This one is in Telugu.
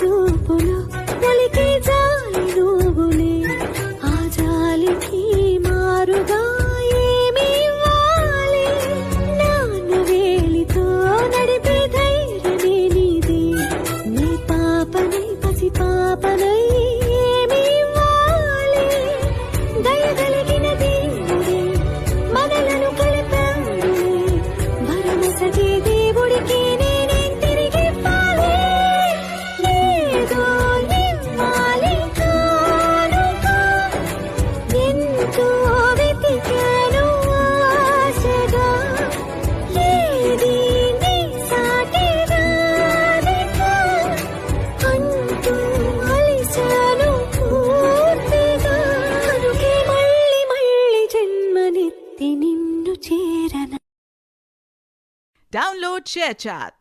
చూపులు ఒలికే జాలి నువ్వులే ఆ జాలికి మారుగా ఏమి ఇవ్వాలి నాన్న వేలితో నడిపే ధైర్యమే నీదే నీ పాపనై పసి పాపనై ఏమి ఇవ్వాలి దయగలిగిన దేవుడే మనలను కలిపాడులే భరమసగే దేవుడికి నేనేం తిరిగి ఇవ్వాలి ఏదో ఇవ్వాలి కానుక ఎంతో వెతికాను ఆశగా ఏది నీ సాటి రానిక అంటూ అలిశాను పూర్తిగా కనుకే మళ్ళీ మళ్ళీ జన్మనెత్తి నిన్ను చేరన Download ShareChat.